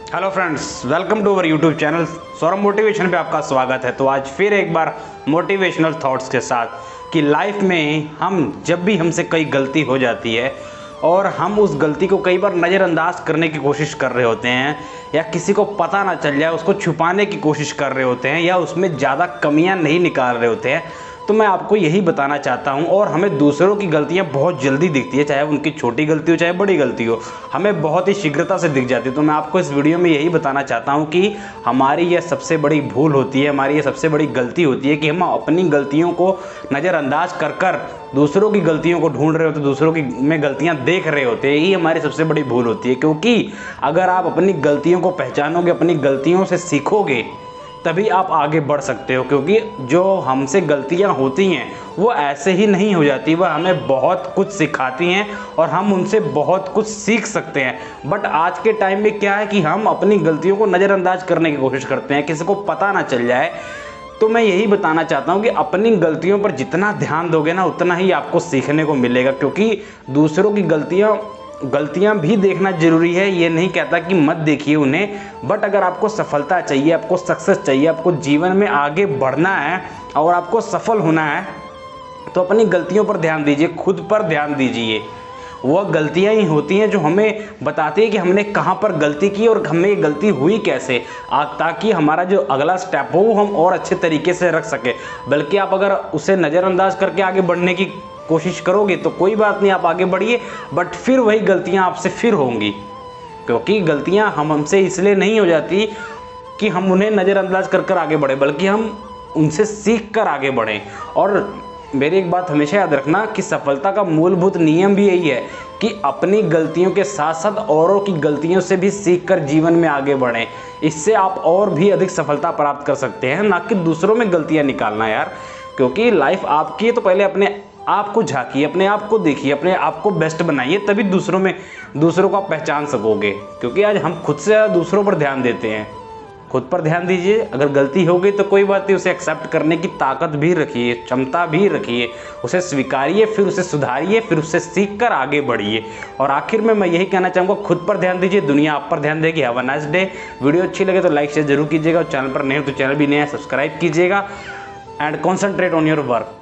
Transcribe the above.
Hello friends, welcome to our YouTube channel Saurabh motivation पे आपका स्वागत है। तो आज फिर एक बार मोटिवेशनल थॉट्स के साथ कि लाइफ में हम जब भी हमसे कई गलती हो जाती है और हम उस गलती को कई बार नज़रअंदाज करने की कोशिश कर रहे होते हैं या किसी को पता ना चल जाए उसको छुपाने की कोशिश कर रहे होते हैं या उसमें ज़्यादा कमियां नहीं निकाल रहे होते हैं, तो मैं आपको यही बताना चाहता हूं। और हमें दूसरों की गलतियां बहुत जल्दी दिखती है, चाहे उनकी छोटी गलती हो चाहे बड़ी गलती हो, हमें बहुत ही शीघ्रता से दिख जाती है। तो मैं आपको इस वीडियो में यही बताना चाहता हूं कि हमारी यह सबसे बड़ी भूल होती है, हमारी यह सबसे बड़ी गलती होती है कि हम अपनी गलतियों को नज़रअंदाज कर कर दूसरों की गलतियों को ढूंढ रहे होते, दूसरों की में गलतियां देख रहे होते हैं। यही हमारी सबसे बड़ी भूल होती है, क्योंकि अगर आप अपनी गलतियों को पहचानोगे, अपनी गलतियों से सीखोगे, तभी आप आगे बढ़ सकते हो। क्योंकि जो हमसे गलतियां होती हैं वो ऐसे ही नहीं हो जाती, वह हमें बहुत कुछ सिखाती हैं और हम उनसे बहुत कुछ सीख सकते हैं। बट आज के टाइम में क्या है कि हम अपनी गलतियों को नज़रअंदाज करने की कोशिश करते हैं, किसी को पता ना चल जाए। तो मैं यही बताना चाहता हूँ कि अपनी गलतियों पर जितना ध्यान दोगे ना, उतना ही आपको सीखने को मिलेगा। क्योंकि दूसरों की गलतियां भी देखना जरूरी है, ये नहीं कहता कि मत देखिए उन्हें। बट अगर आपको सफलता चाहिए, आपको सक्सेस चाहिए, आपको जीवन में आगे बढ़ना है और आपको सफल होना है, तो अपनी गलतियों पर ध्यान दीजिए, खुद पर ध्यान दीजिए। वह गलतियां ही होती हैं जो हमें बताती है कि हमने कहाँ पर गलती की और हमें ये गलती हुई कैसे, ताकि हमारा जो अगला स्टेप हो वो हम और अच्छे तरीके से रख सके। बल्कि आप अगर उसे नज़रअंदाज करके आगे बढ़ने की कोशिश करोगे तो कोई बात नहीं, आप आगे बढ़िए, बट फिर वही गलतियां आपसे फिर होंगी। क्योंकि गलतियां हमसे इसलिए नहीं हो जाती कि हम उन्हें नज़रअंदाज कर कर आगे बढ़े, बल्कि हम उनसे सीख कर आगे बढ़ें। और मेरी एक बात हमेशा याद रखना कि सफलता का मूलभूत नियम भी यही है कि अपनी गलतियों के साथ साथ औरों की गलतियों से भी सीख कर जीवन में आगे बढ़ें। इससे आप और भी अधिक सफलता प्राप्त कर सकते हैं, ना कि दूसरों में गलतियां निकालना यार। क्योंकि लाइफ आपकी है, तो पहले अपने आप को झांकिए, अपने आप को देखिए, अपने आप को बेस्ट बनाइए, तभी दूसरों को आप पहचान सकोगे। क्योंकि आज हम खुद से दूसरों पर ध्यान देते हैं, खुद पर ध्यान दीजिए। अगर गलती हो गई तो कोई बात नहीं, उसे एक्सेप्ट करने की ताकत भी रखिए, क्षमता भी रखिए, उसे स्वीकारिए, फिर उसे सुधारिए, फिर उससे सीख कर आगे बढ़िए। और आखिर में मैं यही कहना चाहूँगा, खुद पर ध्यान दीजिए, दुनिया आप पर ध्यान देगी। Have a nice day. Video अच्छी लगे तो लाइक शेयर जरूर कीजिएगा और चैनल पर नए हो तो चैनल भी नया सब्सक्राइब कीजिएगा। And concentrate on your work.